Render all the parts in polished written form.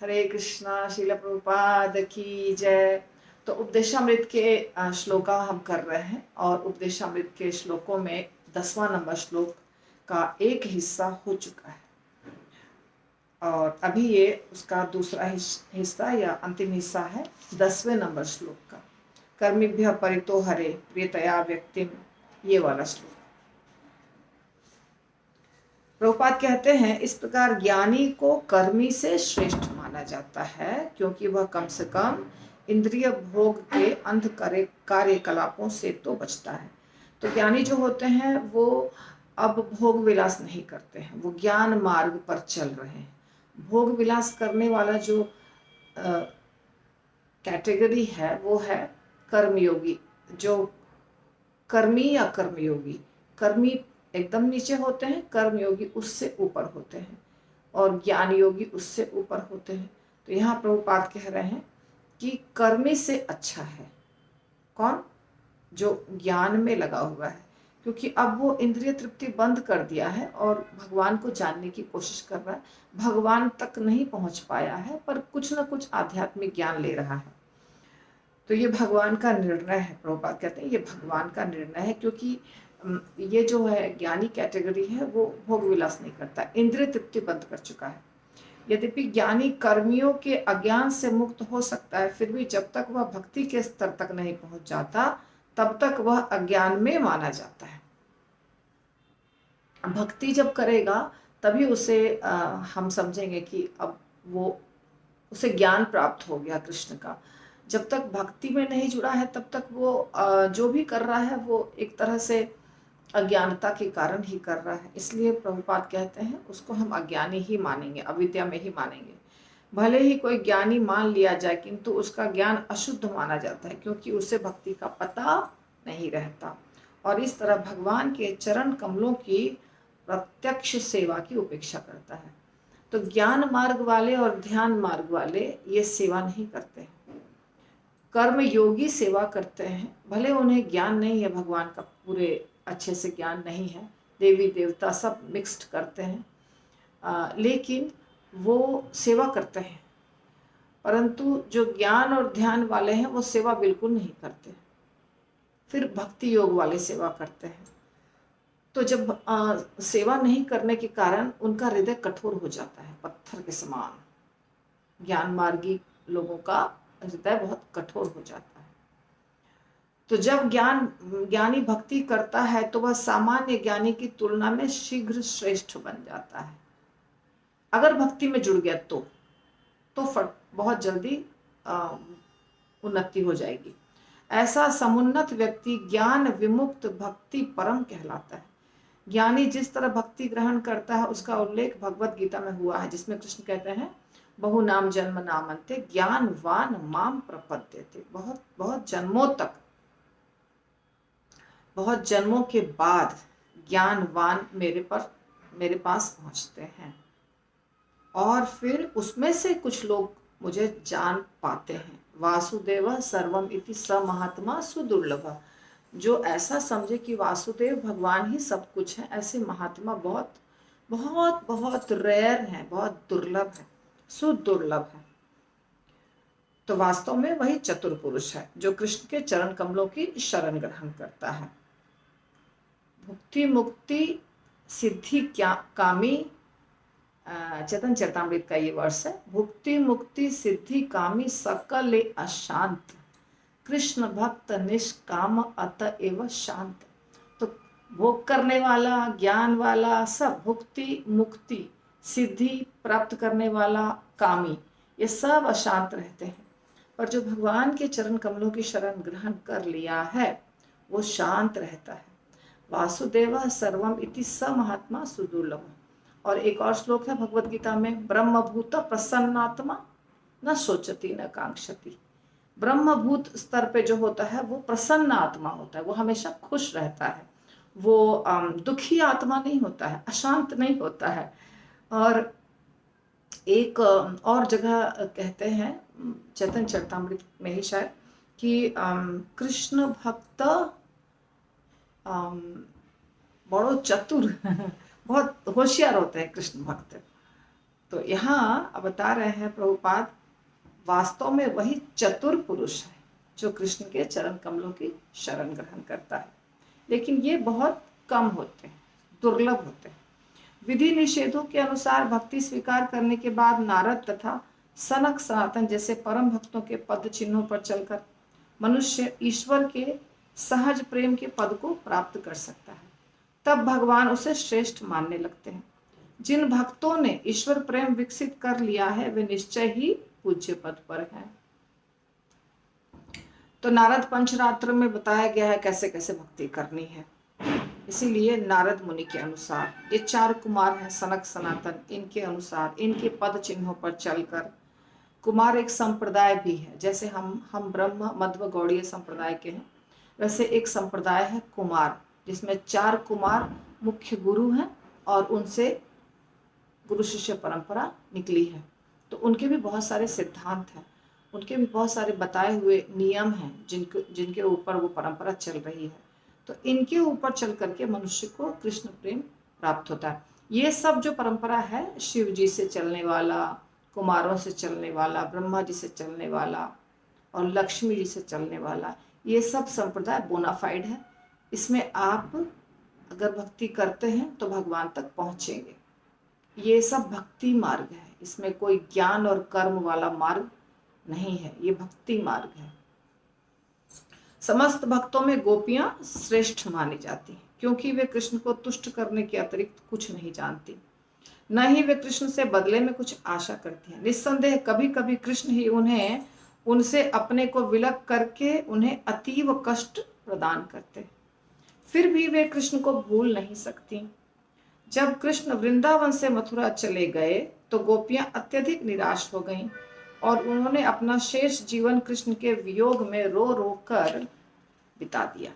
हरे कृष्णा। श्रील प्रभुपाद की जय। तो उपदेशामृत के श्लोका हम कर रहे हैं और उपदेशामृत के श्लोकों में 10वां नंबर श्लोक का एक हिस्सा हो चुका है और अभी ये उसका दूसरा हिस्सा या अंतिम हिस्सा है 10वें नंबर श्लोक का। कर्मिभ्य परितो हरे प्रियतया व्यक्तिम, ये वाला श्लोक। प्रभुपाद कहते हैं इस प्रकार ज्ञानी को कर्मी से श्रेष्ठ माना जाता है क्योंकि वह कम से कम इंद्रिय भोग के अंध कार्यकलापों से तो बचता है। तो ज्ञानी जो होते हैं वो अब भोग विलास नहीं करते हैं, वो ज्ञान मार्ग पर चल रहे हैं। भोग विलास करने वाला जो कैटेगरी है वो है कर्मयोगी। जो कर्मी या कर्मयोगी, कर्मी एकदम नीचे होते हैं, कर्मयोगी उससे ऊपर होते हैं और ज्ञान योगी उससे ऊपर होते हैं। तो यहाँ प्रभुपाद कह रहे हैं कि कर्मी से अच्छा है कौन? जो ज्ञान में लगा हुआ है, क्योंकि अब वो इंद्रिय तृप्ति बंद कर दिया है और भगवान को जानने की कोशिश कर रहा है। भगवान तक नहीं पहुंच पाया है पर कुछ ना कुछ आध्यात्मिक ज्ञान ले रहा है। तो ये भगवान का निर्णय है। प्रभुपाद कहते हैं ये भगवान का निर्णय है क्योंकि ये जो है ज्ञानी कैटेगरी है वो भोग विलास नहीं करता, इंद्रिय तृप्ति बंद कर चुका है। यद्यपि ज्ञानी कर्मियों के अज्ञान से मुक्त हो सकता है, फिर भी जब तक वह भक्ति के स्तर तक नहीं पहुंच जाता तब तक वह अज्ञान में माना जाता है। भक्ति जब करेगा तभी उसे हम समझेंगे कि अब वो उसे ज्ञान प्राप्त हो गया कृष्ण का। जब तक भक्ति में नहीं जुड़ा है तब तक वो जो भी कर रहा है वो एक तरह से अज्ञानता के कारण ही कर रहा है। इसलिए प्रभुपाद कहते हैं उसको हम अज्ञानी ही मानेंगे, अविद्या में ही मानेंगे। भले ही कोई ज्ञानी मान लिया जाए किंतु उसका ज्ञान अशुद्ध माना जाता है क्योंकि उसे भक्ति का पता नहीं रहता और इस तरह भगवान के चरण कमलों की प्रत्यक्ष सेवा की उपेक्षा करता है। तो ज्ञान मार्ग वाले और ध्यान मार्ग वाले ये सेवा नहीं करते हैं। कर्म योगी सेवा करते हैं, भले उन्हें ज्ञान नहीं है, भगवान का पूरे अच्छे से ज्ञान नहीं है, देवी देवता सब मिक्स्ड करते हैं, लेकिन वो सेवा करते हैं। परंतु जो ज्ञान और ध्यान वाले हैं वो सेवा बिल्कुल नहीं करते। फिर भक्ति योग वाले सेवा करते हैं। तो जब सेवा नहीं करने के कारण उनका हृदय कठोर हो जाता है, पत्थर के समान। ज्ञान मार्गी लोगों का हृदय बहुत कठोर हो जाता है। तो जब ज्ञानी भक्ति करता है तो वह सामान्य ज्ञानी की तुलना में शीघ्र श्रेष्ठ बन जाता है। अगर भक्ति में जुड़ गया तो बहुत जल्दी उन्नति हो जाएगी। ऐसा समुन्नत व्यक्ति ज्ञान विमुक्त भक्ति परम कहलाता है। ज्ञानी जिस तरह भक्ति ग्रहण करता है उसका उल्लेख भगवत गीता में हुआ है, जिसमें कृष्ण कहते हैं बहु नाम जन्म नामन्ते ज्ञानवान माम प्रपद्यते। बहुत बहुत जन्मों तक, बहुत जन्मों के बाद ज्ञानवान मेरे पास पहुंचते हैं और फिर उसमें से कुछ लोग मुझे जान पाते हैं। वासुदेव सर्वम इति स महात्मा सुदुर्लभ। जो ऐसा समझे कि वासुदेव भगवान ही सब कुछ है, ऐसे महात्मा बहुत बहुत बहुत रेयर है, बहुत दुर्लभ है, सुदुर्लभ है। तो वास्तव में वही चतुर पुरुष है जो कृष्ण के चरण कमलों की शरण ग्रहण करता है। भुक्ति मुक्ति सिद्धि कामी, चेतन चरितामृत का ये वर्ष है। भुक्ति मुक्ति सिद्धि कामी सकल अशांत, कृष्ण भक्त निष्काम अतएव शांत। तो भोग करने वाला, ज्ञान वाला, सब भुक्ति मुक्ति सिद्धि प्राप्त करने वाला, कामी, ये सब अशांत रहते हैं। पर जो भगवान के चरण कमलों की शरण ग्रहण कर लिया है वो शांत रहता है। वासुदेव सर्वम इति स महात्मा सुदुर्लभ। और एक और श्लोक है भगवत गीता में, ब्रह्मभूत प्रसन्नात्मा न सोचती न कांक्षति। ब्रह्मभूत स्तर पे जो होता है वो प्रसन्न आत्मा होता है, वो हमेशा खुश रहता है, वो दुखी आत्मा नहीं होता है, अशांत नहीं होता है। और एक और जगह कहते हैं चैतन्य चरितामृत में ही शायद कि कृष्ण भक्त बड़ो चतुर बहुत होशियार होते हैं कृष्ण भक्त। तो यहाँ बता रहे हैं प्रभुपाद, वास्तव में वही चतुर पुरुष है जो कृष्ण के चरण कमलों की शरण ग्रहण करता है, लेकिन ये बहुत कम होते हैं, दुर्लभ होते हैं। विधि निषेधों के अनुसार भक्ति स्वीकार करने के बाद नारद तथा सनक सनातन जैसे परम भक्तों के पद चिन्हों पर चलकर मनुष्य ईश्वर के सहज प्रेम के पद को प्राप्त कर सकता है। तब भगवान उसे श्रेष्ठ मानने लगते हैं। जिन भक्तों ने ईश्वर प्रेम विकसित कर लिया है वे निश्चय ही पूज्य पद पर हैं। तो नारद पंचरात्र में बताया गया है कैसे कैसे भक्ति करनी है। इसीलिए नारद मुनि के अनुसार ये 4 कुमार हैं, सनक सनातन, इनके अनुसार इनके पद चिन्हों पर चलकर, कुमार एक संप्रदाय भी है, जैसे हम ब्रह्म मध्व गौड़ीय संप्रदाय के हैं, वैसे एक संप्रदाय है कुमार, जिसमें 4 कुमार मुख्य गुरु हैं और उनसे गुरु शिष्य परंपरा निकली है। तो उनके भी बहुत सारे सिद्धांत हैं, उनके भी बहुत सारे बताए हुए नियम हैं जिनके ऊपर वो परंपरा चल रही है। तो इनके ऊपर चल करके मनुष्य को कृष्ण प्रेम प्राप्त होता है। ये सब जो परंपरा है, शिव जी से चलने वाला, कुमारों से चलने वाला, ब्रह्मा जी से चलने वाला और लक्ष्मी जी से चलने वाला, ये सब संप्रदाय बोनाफाइड है। इसमें आप अगर भक्ति करते हैं तो भगवान तक पहुंचेंगे। ये सब भक्ति मार्ग है, इसमें कोई ज्ञान और कर्म वाला मार्ग नहीं है, ये भक्ति मार्ग है। समस्त भक्तों में गोपियां श्रेष्ठ मानी जाती हैं, क्योंकि वे कृष्ण को तुष्ट करने के अतिरिक्त कुछ नहीं जानती, न ही वे कृष्ण से बदले में कुछ आशा करती हैं। निस्संदेह कभी कभी कृष्ण ही उनसे अपने को विलग करके उन्हें अतीव कष्ट प्रदान करते, फिर भी वे कृष्ण को भूल नहीं सकती। जब कृष्ण वृंदावन से मथुरा चले गए तो गोपियां अत्यधिक निराश हो गईं और उन्होंने अपना शेष जीवन कृष्ण के वियोग में रो रो कर बिता दिया।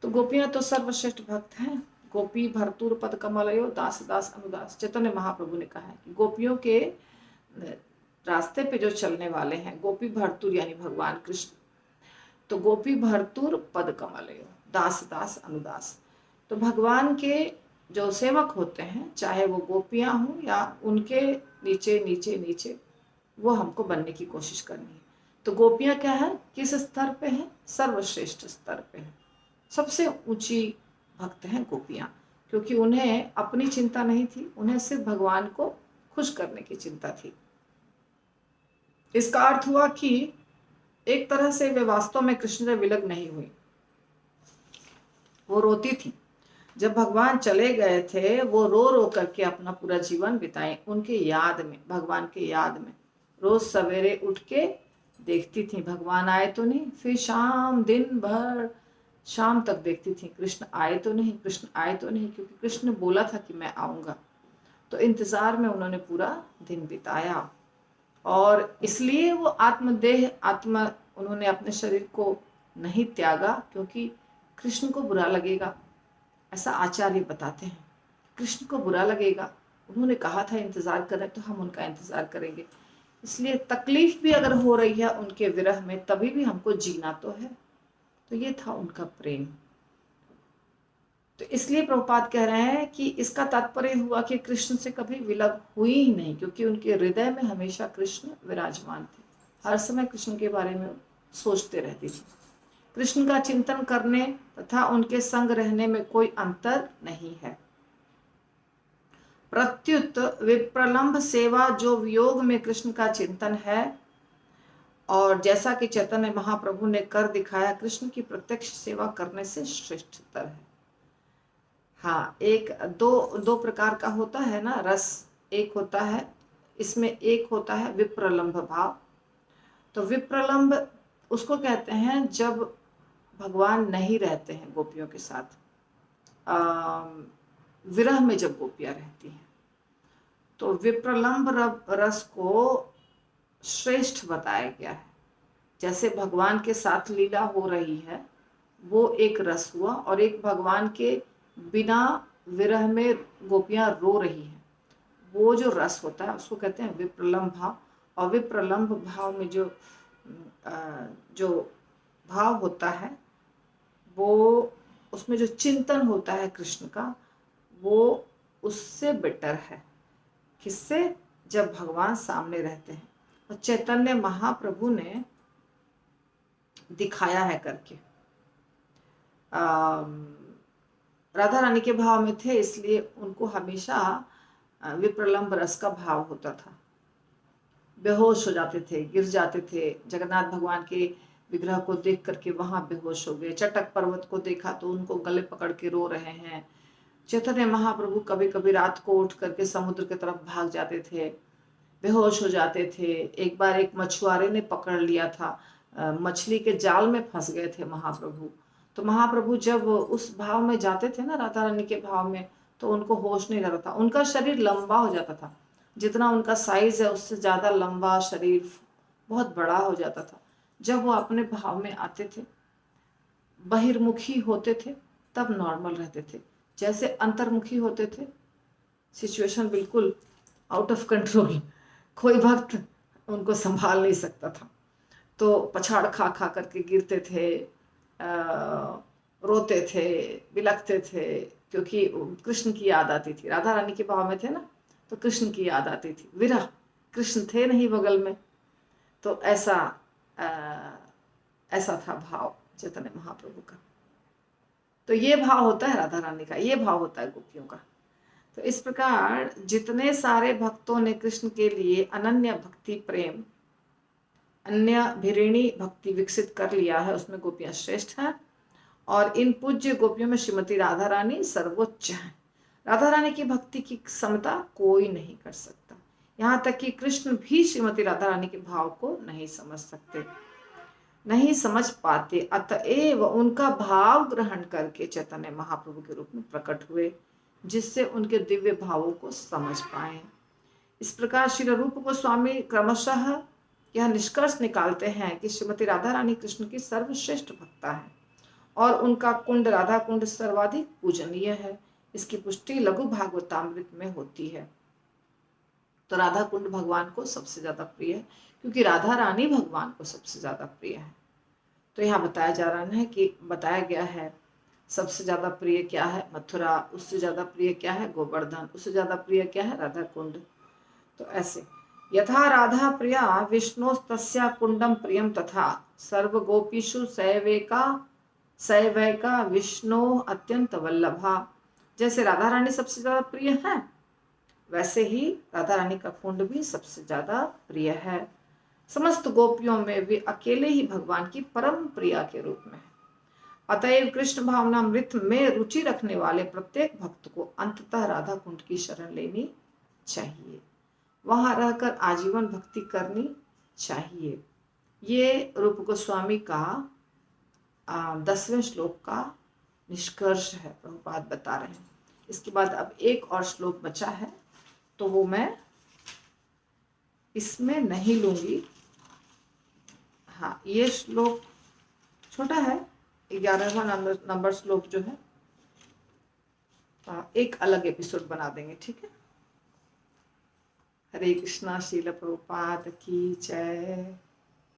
तो गोपियां तो सर्वश्रेष्ठ भक्त हैं। गोपी भरतूर पद कमलयो दास दास अनुदास, चैतन्य महाप्रभु ने कहा है कि गोपियों के रास्ते पे जो चलने वाले हैं, गोपी भरतूर यानी भगवान कृष्ण, तो गोपी भरतूर पद कमलयो दास दास अनुदास। तो भगवान के जो सेवक होते हैं, चाहे वो गोपियां हों या उनके नीचे नीचे नीचे, वो हमको बनने की कोशिश करनी है। तो गोपियां क्या है, किस स्तर पे है? सर्वश्रेष्ठ स्तर पे है, सबसे ऊंची भक्त हैं गोपियां, क्योंकि उन्हें अपनी चिंता नहीं थी, उन्हें सिर्फ भगवान को खुश करने की चिंता थी। इसका अर्थ हुआ कि एक तरह से वे वास्तव में कृष्ण से विलग नहीं हुई। वो रोती थी जब भगवान चले गए थे, वो रो रो करके अपना पूरा जीवन बिताए उनके याद में, भगवान के याद में। रोज सवेरे उठ के देखती थी भगवान आए तो नहीं, फिर शाम दिन भर शाम तक देखती थी कृष्ण आए तो नहीं, कृष्ण आए तो नहीं, क्योंकि कृष्ण बोला था कि मैं आऊंगा। तो इंतजार में उन्होंने पूरा दिन बिताया और इसलिए वो आत्मा उन्होंने अपने शरीर को नहीं त्यागा, क्योंकि कृष्ण को बुरा लगेगा, ऐसा आचार्य बताते हैं। कृष्ण को बुरा लगेगा, उन्होंने कहा था इंतजार करें तो हम उनका इंतजार करेंगे, इसलिए तकलीफ भी अगर हो रही है उनके विरह में, तभी भी हमको जीना तो है। तो ये था उनका प्रेम। तो इसलिए प्रभुपाद कह रहे हैं कि इसका तात्पर्य हुआ कि कृष्ण से कभी विलग हुई ही नहीं, क्योंकि उनके हृदय में हमेशा कृष्ण विराजमान थे, हर समय कृष्ण के बारे में सोचते रहती थी। कृष्ण का चिंतन करने तथा उनके संग रहने में कोई अंतर नहीं है। प्रत्युत विप्रलंभ सेवा जो वियोग में कृष्ण का चिंतन है, और जैसा कि चैतन्य महाप्रभु ने कर दिखाया, कृष्ण की प्रत्यक्ष सेवा करने से श्रेष्ठतर है। हाँ, दो प्रकार का होता है ना रस, एक होता है, इसमें एक होता है विप्रलंभ भाव। तो विप्रलंभ उसको कहते हैं जब भगवान नहीं रहते हैं गोपियों के साथ, विरह में जब गोपियां रहती हैं, तो विप्रलंभ रस को श्रेष्ठ बताया गया है। जैसे भगवान के साथ लीला हो रही है, वो एक रस हुआ, और एक भगवान के बिना विरह में गोपियां रो रही हैं, वो जो रस होता है उसको कहते हैं विप्रलंभ भाव। और विप्रलंभ भाव में जो भाव होता है, वो उसमें जो चिंतन होता है कृष्ण का, वो उससे बेटर है, किससे? जब भगवान सामने रहते हैं। और चैतन्य महाप्रभु ने दिखाया है करके। राधा रानी के भाव में थे, इसलिए उनको हमेशा विप्रलंब रस का भाव होता था। बेहोश हो जाते थे, गिर जाते थे। जगन्नाथ भगवान के विग्रह को देख करके वहां बेहोश हो गए। चटक पर्वत को देखा तो उनको गले पकड़ के रो रहे हैं। चैतन्य महाप्रभु कभी कभी रात को उठ करके समुद्र की तरफ भाग जाते थे, बेहोश हो जाते थे। एक बार एक मछुआरे ने पकड़ लिया था, मछली के जाल में फंस गए थे महाप्रभु। तो महाप्रभु जब उस भाव में जाते थे ना, राधा रानी के भाव में, तो उनको होश नहीं रहता था। उनका शरीर लंबा हो जाता था, जितना उनका साइज है उससे ज्यादा लंबा शरीर, बहुत बड़ा हो जाता था। जब वो अपने भाव में आते थे, बहिर्मुखी होते थे, तब नॉर्मल रहते थे। जैसे अंतर्मुखी होते थे, सिचुएशन बिल्कुल आउट ऑफ कंट्रोल, कोई भक्त उनको संभाल नहीं सकता था। तो पछाड़ खा खा करके गिरते थे, रोते थे, बिलखते थे, क्योंकि कृष्ण की याद आती थी। राधा रानी के भाव में थे ना, तो कृष्ण की याद आती थी। विरह, कृष्ण थे नहीं बगल में। तो ऐसा था भाव चैतन्य महाप्रभु का। तो ये भाव होता है राधा रानी का, ये भाव होता है गोपियों का। तो इस प्रकार जितने सारे भक्तों ने कृष्ण के लिए अनन्य भक्ति प्रेम, अन्य भिरिणी भक्ति विकसित कर लिया है, उसमें गोपियां श्रेष्ठ हैं। और इन पूज्य गोपियों में श्रीमती राधा रानी सर्वोच्च है। राधा रानी की भक्ति की समता कोई नहीं कर सकता। यहाँ तक कि कृष्ण भी श्रीमती राधा रानी के भाव को नहीं समझ सकते, नहीं समझ पाते। अतएव उनका भाव ग्रहण करके चैतन्य महाप्रभु के रूप में प्रकट हुए, जिससे उनके दिव्य भावों को समझ पाए। इस प्रकार श्री रूप गोस्वामी क्रमशः यह निष्कर्ष निकालते हैं कि श्रीमती राधा रानी कृष्ण की सर्वश्रेष्ठ भक्ता है और उनका कुंड राधा कुंड सर्वाधिक पूजनीय है। इसकी पुष्टि लघु भागवतामृत में होती है। तो राधा कुंड भगवान को सबसे ज्यादा प्रिय है, क्योंकि राधा रानी भगवान को सबसे ज्यादा प्रिय है। तो यहाँ बताया जा रहा है कि बताया गया है सबसे ज्यादा प्रिय क्या है मथुरा, उससे ज्यादा प्रिय क्या है गोवर्धन, उससे ज्यादा प्रिय क्या है राधा कुंड। तो ऐसे यथा राधा प्रिया विष्णु तस्या कुंडम प्रियम, तथा सर्व गोपीषु सैवैका विष्णु अत्यंत वल्लभा। जैसे राधा रानी सबसे ज्यादा प्रिय है, वैसे ही राधा रानी का कुंड भी सबसे ज्यादा प्रिय है। समस्त गोपियों में वे अकेले ही भगवान की परम प्रिया के रूप में है। अतएव कृष्ण भावनामृत में रुचि रखने वाले प्रत्येक भक्त को अंततः राधा कुंड की शरण लेनी चाहिए, वहां रहकर आजीवन भक्ति करनी चाहिए। ये रूप गोस्वामी का 10वें श्लोक का निष्कर्ष है, प्रभुपाद बता रहे हैं। इसके बाद अब एक और श्लोक बचा है, तो वो मैं इसमें नहीं लूंगी। हाँ, ये श्लोक छोटा है, 11वां नंबर श्लोक जो है, एक अलग एपिसोड बना देंगे, ठीक है। हरे कृष्णा, श्रील प्रभुपाद की जय।